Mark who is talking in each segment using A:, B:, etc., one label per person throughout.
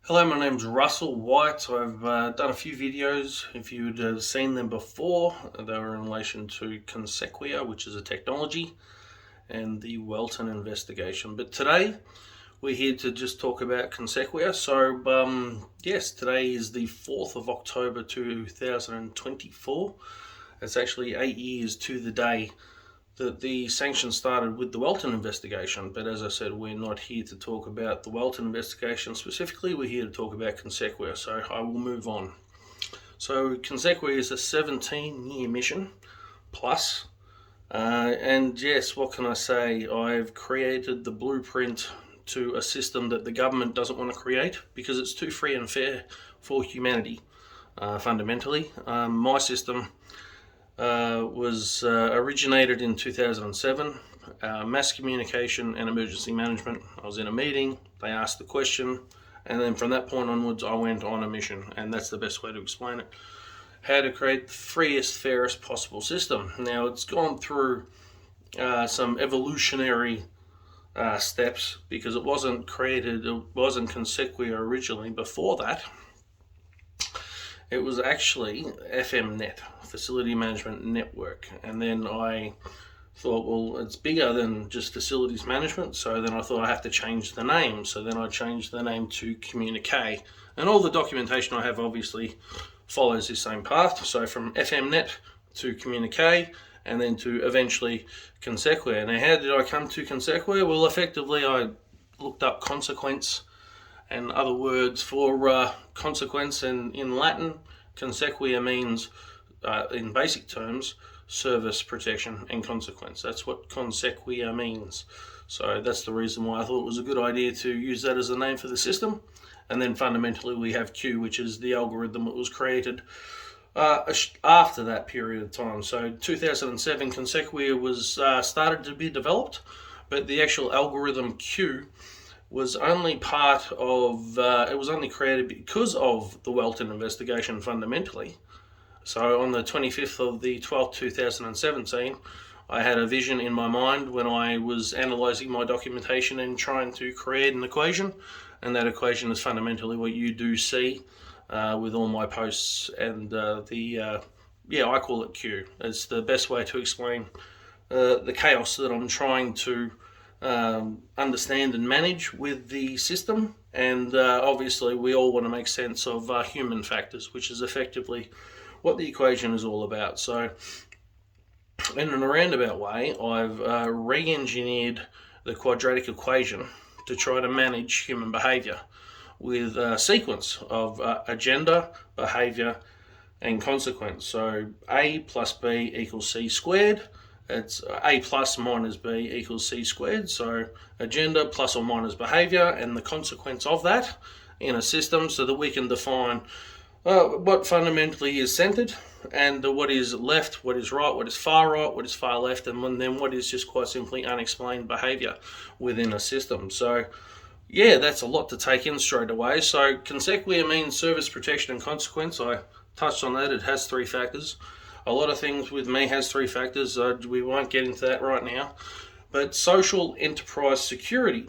A: Hello, my name's Russell White. I've done a few videos. If you'd have seen them before, they were in relation to Consequia, which is a technology, and the Welton Investigation. But today, we're here to just talk about Consequia. So, yes, today is the 4th of October 2024. It's actually 8 years to the day that the sanctions started with the Welton investigation. But as I said, we're not here to talk about the Welton investigation specifically. We're here to talk about Consequia. So I will move on. So Consequia is a 17-year mission plus. And yes, what can I say? I've created the blueprint to a system that the government doesn't want to create because it's too free and fair for humanity, fundamentally. My system was originated in 2007, mass communication and emergency management. I was in a meeting, they asked the question, and then from that point onwards I went on a mission, and that's the best way to explain it. How to create the freest, fairest possible system. Now it's gone through some evolutionary steps because it wasn't Consequia originally. Before that, it was actually FMNet, Facility Management Network. And then I thought, well, it's bigger than just facilities management, so then I thought I have to change the name. So then I changed the name to Communique. And all the documentation I have obviously follows this same path. So from FMNet to Communique, and then to eventually Consequia. Now, how did I come to Consequia? Well, effectively, I looked up consequence and other words for consequence, and in Latin, consequia means, in basic terms, service, protection, and consequence. That's what consequia means. So that's the reason why I thought it was a good idea to use that as a name for the system. And then fundamentally we have Q, which is the algorithm that was created after that period of time. So 2007, Consequia was started to be developed, but the actual algorithm Q was only part of, it was only created because of the Welton investigation fundamentally. So on the 25th of the 12th, 2017, I had a vision in my mind when I was analysing my documentation and trying to create an equation, and that equation is fundamentally what you do see with all my posts, and I call it Q. It's the best way to explain the chaos that I'm trying to understand and manage with the system. And obviously we all want to make sense of human factors, which is effectively what the equation is all about. So in a roundabout way, I've re-engineered the quadratic equation to try to manage human behaviour with a sequence of agenda, behaviour and consequence. So A plus B equals C squared. It's A plus minus B equals C squared. So agenda plus or minus behaviour and the consequence of that in a system, so that we can define what fundamentally is centred, and what is left, what is right, what is far left, and then what is just quite simply unexplained behaviour within a system. So yeah, that's a lot to take in straight away. So Consequia means service, protection and consequence. I touched on that. It has three factors. A lot of things with me has three factors. We won't get into that right now. But social enterprise security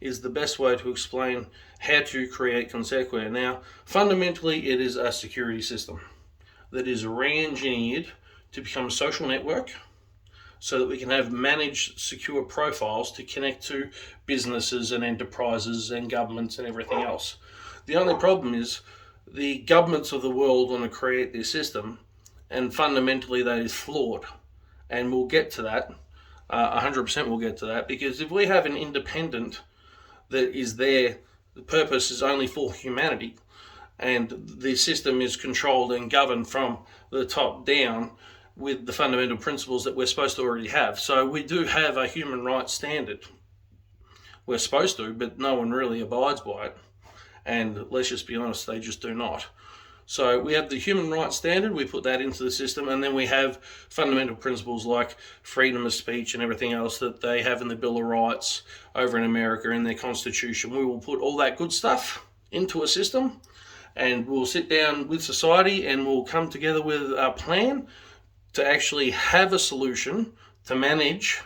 A: is the best way to explain how to create Consequia. Now, fundamentally, it is a security system that is re-engineered to become a social network so that we can have managed secure profiles to connect to businesses and enterprises and governments and everything else. The only problem is the governments of the world want to create this system, and fundamentally that is flawed. And we'll get to that. 100% we'll get to that, because if we have an independent that is there, the purpose is only for humanity, and the system is controlled and governed from the top down with the fundamental principles that we're supposed to already have. So we do have a human rights standard. We're supposed to, but no one really abides by it. And let's just be honest, they just do not. So we have the human rights standard, we put that into the system, and then we have fundamental principles like freedom of speech and everything else that they have in the Bill of Rights over in America in their Constitution. We will put all that good stuff into a system, and we'll sit down with society and we'll come together with a plan to actually have a solution to manage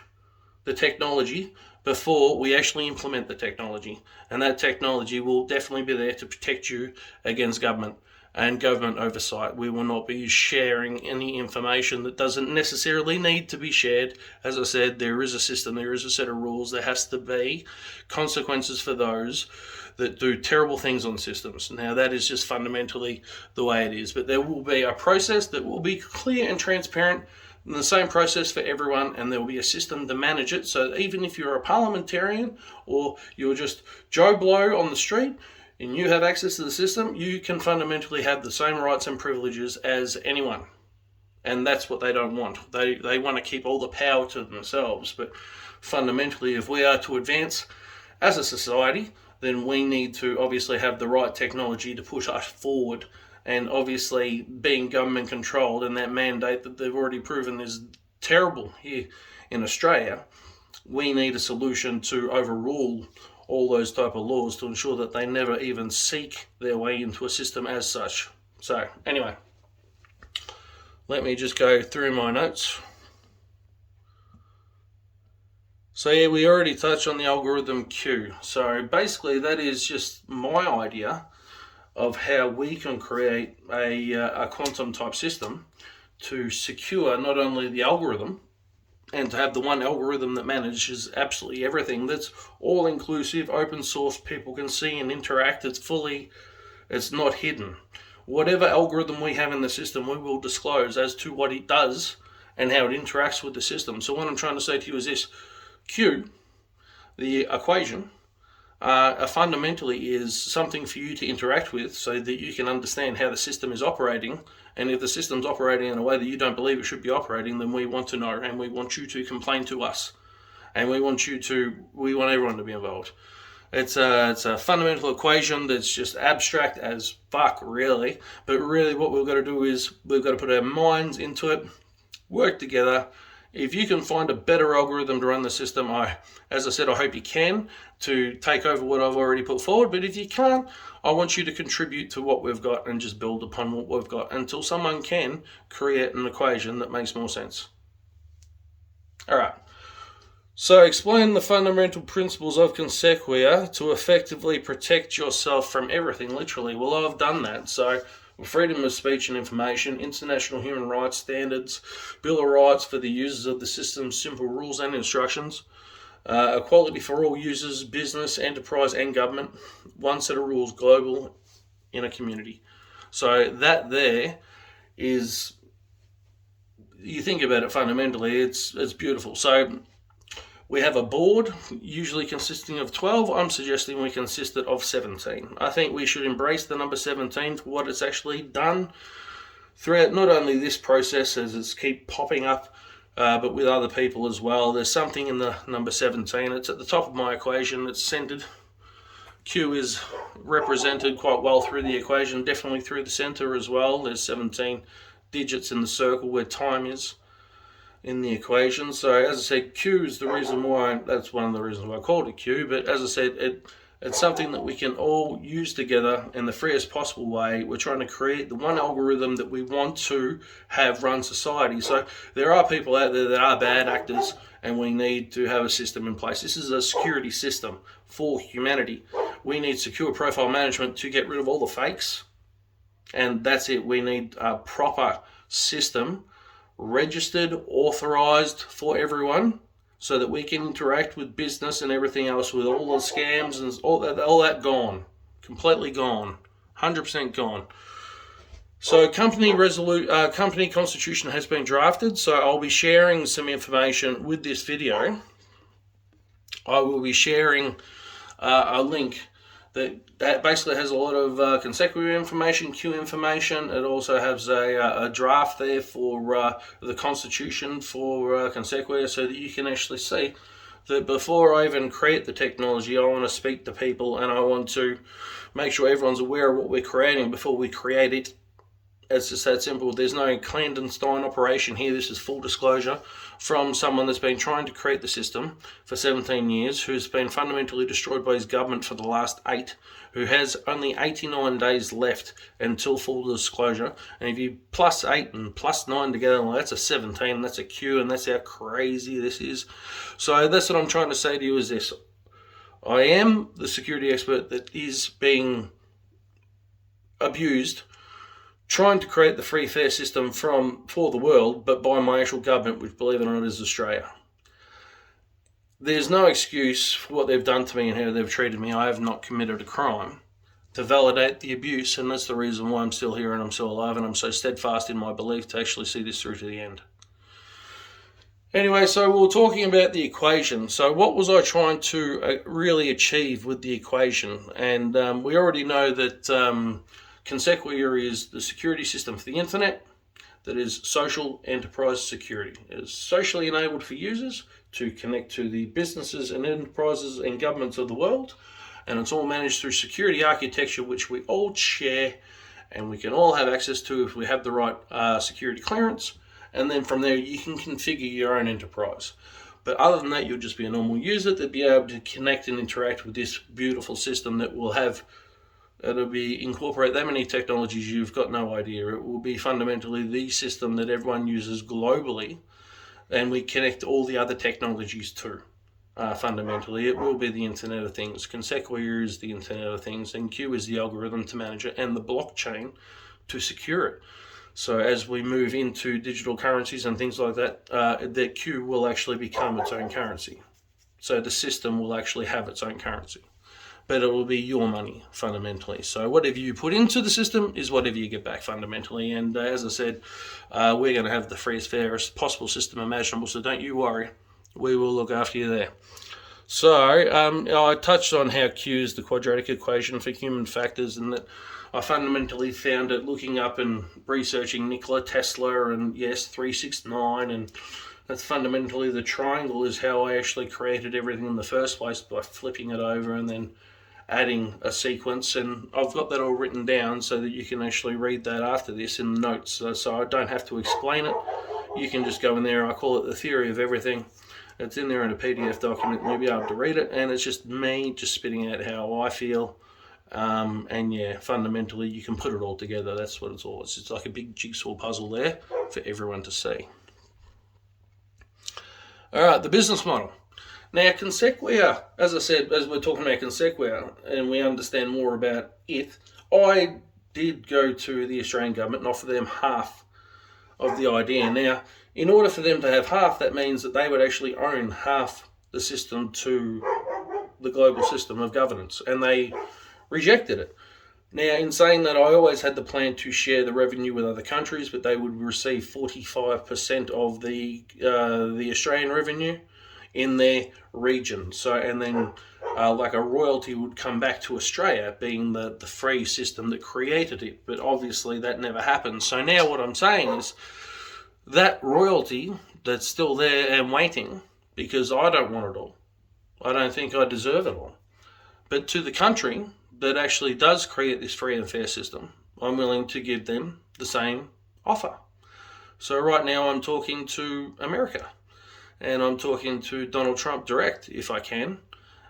A: the technology before we actually implement the technology. And that technology will definitely be there to protect you against government and government oversight. We will not be sharing any information that doesn't necessarily need to be shared. As I said, there is a system, there is a set of rules, there has to be consequences for those that do terrible things on systems. Now, that is just fundamentally the way it is, but there will be a process that will be clear and transparent, and the same process for everyone, and there will be a system to manage it, so that even if you're a parliamentarian or you're just Joe Blow on the street and you have access to the system, you can fundamentally have the same rights and privileges as anyone. And that's what they don't want. They want to keep all the power to themselves. But fundamentally, if we are to advance as a society, then we need to obviously have the right technology to push us forward. And obviously, being government controlled and that mandate that they've already proven is terrible here in Australia, we need a solution to overrule all those type of laws to ensure that they never even seek their way into a system as such. So anyway, let me just go through my notes. So yeah, we already touched on the algorithm Q. So basically that is just my idea of how we can create a quantum type system to secure not only the algorithm, and to have the one algorithm that manages absolutely everything, that's all inclusive, open source, people can see and interact, it's not hidden. Whatever algorithm we have in the system, we will disclose as to what it does and how it interacts with the system. So what I'm trying to say to you is this: Q, the equation, fundamentally is something for you to interact with so that you can understand how the system is operating. And if the system's operating in a way that you don't believe it should be operating, then we want to know, and we want you to complain to us. And we want everyone to be involved. It's a fundamental equation that's just abstract as fuck, really. But really what we've got to do is we've got to put our minds into it, work together. If you can find a better algorithm to run the system, as I said, I hope you can, to take over what I've already put forward. But if you can't, I want you to contribute to what we've got and just build upon what we've got until someone can create an equation that makes more sense. All right. So explain the fundamental principles of consequia to effectively protect yourself from everything, literally. Well, I've done that. So freedom of speech and information, international human rights standards, Bill of Rights for the users of the system, simple rules and instructions, equality for all users, business, enterprise and government, one set of rules, global, in a community. So that there is, you think about it fundamentally, it's beautiful. So we have a board, usually consisting of 12. I'm suggesting we consist of 17. I think we should embrace the number 17 for what it's actually done throughout not only this process as it's keep popping up, but with other people as well. There's something in the number 17. It's at the top of my equation. It's centered. Q is represented quite well through the equation, definitely through the center as well. There's 17 digits in the circle where time is in the equation. So as I said, Q is the reason why, that's one of the reasons why I called it Q, but as I said, it's something that we can all use together in the freest possible way. We're trying to create the one algorithm that we want to have run society. So there are people out there that are bad actors, and we need to have a system in place. This is a security system for humanity. We need secure profile management to get rid of all the fakes, and that's it. We need a proper system, registered, authorized for everyone, so that we can interact with business and everything else, with all the scams and all that gone, completely gone, 100% gone. So company constitution has been drafted. So I'll be sharing some information with this video. I will be sharing a link that basically has a lot of consecutive information, Q information. It also has a draft there for the Constitution for consecutive, so that you can actually see that before I even create the technology, I want to speak to people and I want to make sure everyone's aware of what we're creating before we create it. It's just that simple. There's no clandestine operation here. This is full disclosure from someone that's been trying to create the system for 17 years, who's been fundamentally destroyed by his government for the last 8, who has only 89 days left until full disclosure. And if you plus 8 and plus 9 together, well, that's a 17, that's a Q, and that's how crazy this is. So that's what I'm trying to say to you is this. I am the security expert that is being abused trying to create the free fair system for the world, but by my actual government, which, believe it or not, is Australia. There's no excuse for what they've done to me and how they've treated me. I have not committed a crime to validate the abuse, and that's the reason why I'm still here and I'm still alive, and I'm so steadfast in my belief to actually see this through to the end. Anyway, so we were talking about the equation. So what was I trying to really achieve with the equation? And we already know that Consequia is the security system for the internet that is social enterprise security. It is socially enabled for users to connect to the businesses and enterprises and governments of the world, and it's all managed through security architecture, which we all share and we can all have access to if we have the right security clearance, and then from there you can configure your own enterprise. But other than that, you'll just be a normal user that'll be able to connect and interact with this beautiful system that will have incorporate that many technologies you've got no idea. It will be fundamentally the system that everyone uses globally, and we connect all the other technologies to. Fundamentally, it will be the Internet of Things. Consequia is the Internet of Things, and Q is the algorithm to manage it, and the blockchain to secure it. So as we move into digital currencies and things like that, that Q will actually become its own currency. So the system will actually have its own currency, but it will be your money fundamentally. So whatever you put into the system is whatever you get back fundamentally. And as I said, we're going to have the freest, fairest possible system imaginable, so don't you worry. We will look after you there. So I touched on how Q is the quadratic equation for human factors, and that I fundamentally found it looking up and researching Nikola Tesla and 369, and that's fundamentally the triangle is how I actually created everything in the first place, by flipping it over and then adding a sequence. And I've got that all written down so that you can actually read that after this in the notes, so I don't have to explain it. You can just go in there. I call it the theory of everything. It's in there in a PDF document, and you'll be able to read it, and it's just me just spitting out how I feel. And fundamentally you can put it all together. That's what it's all. It's just like a big jigsaw puzzle there for everyone to see. Alright, the business model. Now, Consequia, as I said, as we're talking about Consequia and we understand more about it, I did go to the Australian government and offer them half of the idea. Now, in order for them to have half, that means that they would actually own half the system to the global system of governance, and they rejected it. Now, in saying that, I always had the plan to share the revenue with other countries, but they would receive 45% of the Australian revenue in their region. So, and then like a royalty would come back to Australia, being the free system that created it. But obviously that never happened. So now what I'm saying is that royalty that's still there and waiting, because I don't want it all. I don't think I deserve it all. But to the country that actually does create this free and fair system, I'm willing to give them the same offer. So right now I'm talking to America, and I'm talking to Donald Trump direct if I can,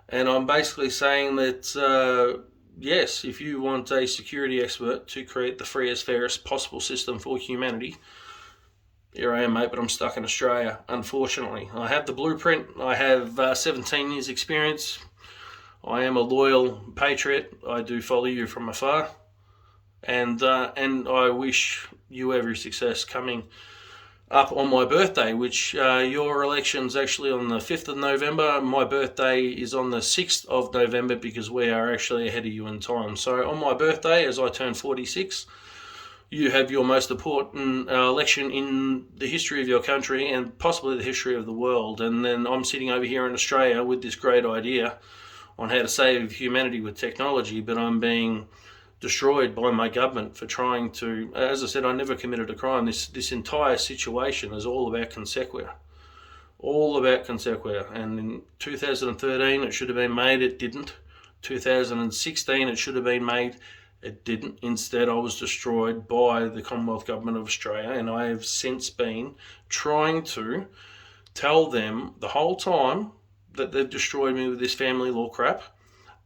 A: and I'm basically saying that yes, if you want a security expert to create the freest, fairest possible system for humanity, here I am, mate, but I'm stuck in Australia, unfortunately. I have the blueprint. I have 17 years experience. I am a loyal patriot. I do follow you from afar, and I wish you every success coming up on my birthday, which your election's actually on the 5th of November. My birthday is on the 6th of November because we are actually ahead of you in time. So on my birthday, as I turn 46, you have your most important election in the history of your country and possibly the history of the world. And then I'm sitting over here in Australia with this great idea on how to save humanity with technology, but I'm being destroyed by my government for trying to, as I said, I never committed a crime. This entire situation is all about Consequia. All about Consequia. And in 2013 it should have been made, it didn't. 2016 it should have been made, It didn't. Instead, I was destroyed by the Commonwealth Government of Australia, and I have since been trying to tell them the whole time that they've destroyed me with this family law crap,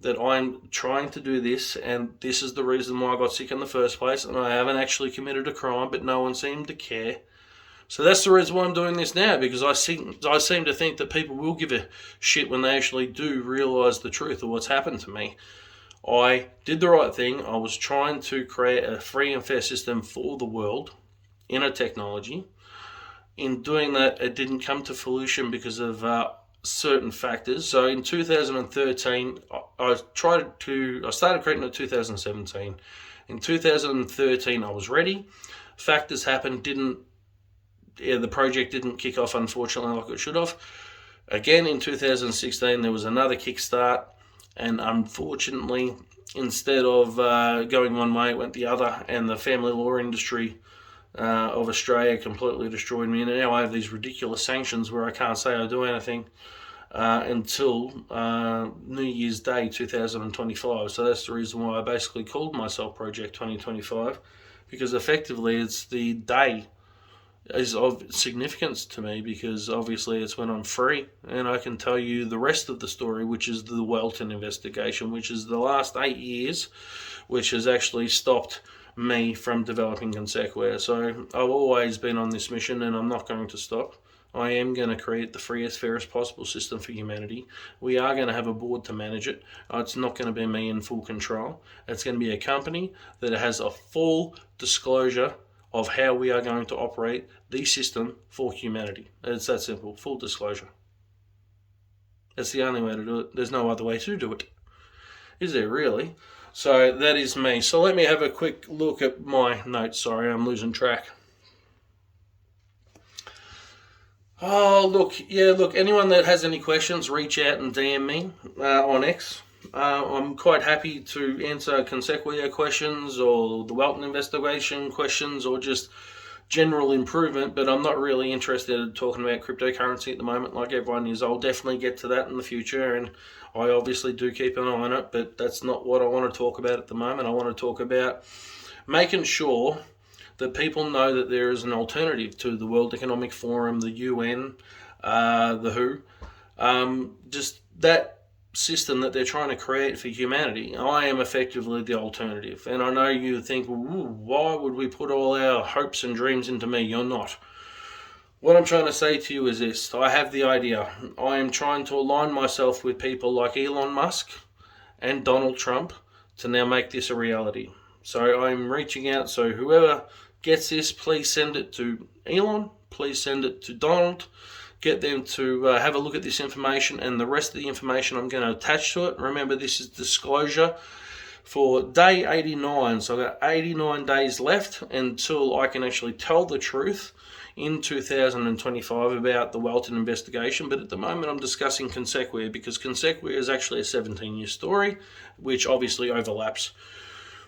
A: that I'm trying to do this, and this is the reason why I got sick in the first place, and I haven't actually committed a crime, but no one seemed to care. So that's the reason why I'm doing this now, because I seem to think that people will give a shit when they actually do realise the truth of what's happened to me. I did the right thing. I was trying to create a free and fair system for the world in a technology. In doing that, it didn't come to fruition because of certain factors. So in 2013, I started creating it in 2017. In 2013, I was ready. Factors happened. The project didn't kick off, unfortunately, like it should have. Again, in 2016, there was another kickstart, and unfortunately, instead of going one way, it went the other, and the family law industry of Australia completely destroyed me. And now I have these ridiculous sanctions where I can't say I do anything until New Year's Day 2025. So that's the reason why I basically called myself Project 2025, because effectively it's the day is of significance to me, because obviously it's when I'm free and I can tell you the rest of the story, which is the Welton investigation, which is the last 8 years, which has actually stopped me from developing Consequia. So I've always been on this mission, and I'm not going to stop. I am going to create the freest, fairest possible system for humanity. We are going to have a board to manage it. It's not going to be me in full control. It's going to be a company that has a full disclosure of how we are going to operate the system for humanity. It's that simple, full disclosure. That's the only way to do it. There's no other way to do it. Is there really? So that is me. So let me have a quick look at my notes. Sorry, I'm losing track. Look, anyone that has any questions, reach out and DM me on X. I'm quite happy to answer Consequia questions or the Welton investigation questions or just general improvement, but I'm not really interested in talking about cryptocurrency at the moment like everyone is. I'll definitely get to that in the future, and I obviously do keep an eye on it, but that's not what I want to talk about at the moment. I want to talk about making sure that people know that there is an alternative to the World Economic Forum, the UN, the WHO, just that system that they're trying to create for humanity. I am effectively the alternative. And I know you think, well, why would we put all our hopes and dreams into me? You're not. What I'm trying to say to you is this. I have the idea. I am trying to align myself with people like Elon Musk and Donald Trump to now make this a reality. So I'm reaching out. So whoever gets this, please send it to Elon. Please send it to Donald. Get them to have a look at this information, and the rest of the information I'm going to attach to it. Remember, this is disclosure for day 89. So I've got 89 days left until I can actually tell the truth in 2025 about the Welton investigation. But at the moment, I'm discussing Consequia, because Consequia is actually a 17-year story, which obviously overlaps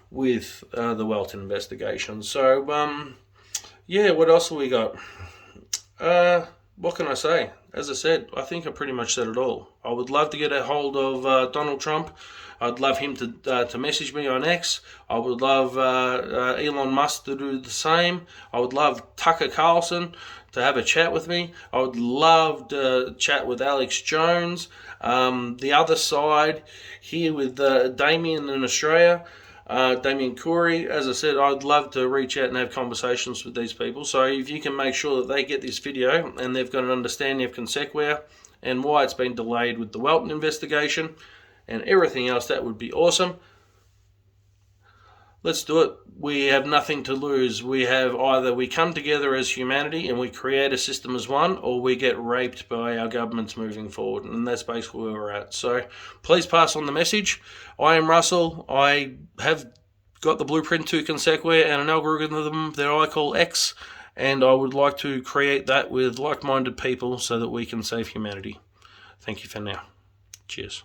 A: with the Welton investigation. So, what else have we got? What can I say? As I said, I think I pretty much said it all. I would love to get a hold of Donald Trump. I'd love him to message me on X. I would love Elon Musk to do the same. I would love Tucker Carlson to have a chat with me. I would love to chat with Alex Jones. The other side here with Damien in Australia. Damien Corey, as I said, I'd love to reach out and have conversations with these people. So if you can make sure that they get this video and they've got an understanding of Consequia and why it's been delayed with the Welton investigation and everything else, that would be awesome. Let's do it. We have nothing to lose. We have either we come together as humanity and we create a system as one, or we get raped by our governments moving forward. And that's basically where we're at. So please pass on the message. I am Russell. I have got the blueprint to Consequia and an algorithm that I call X. And I would like to create that with like-minded people so that we can save humanity. Thank you for now. Cheers.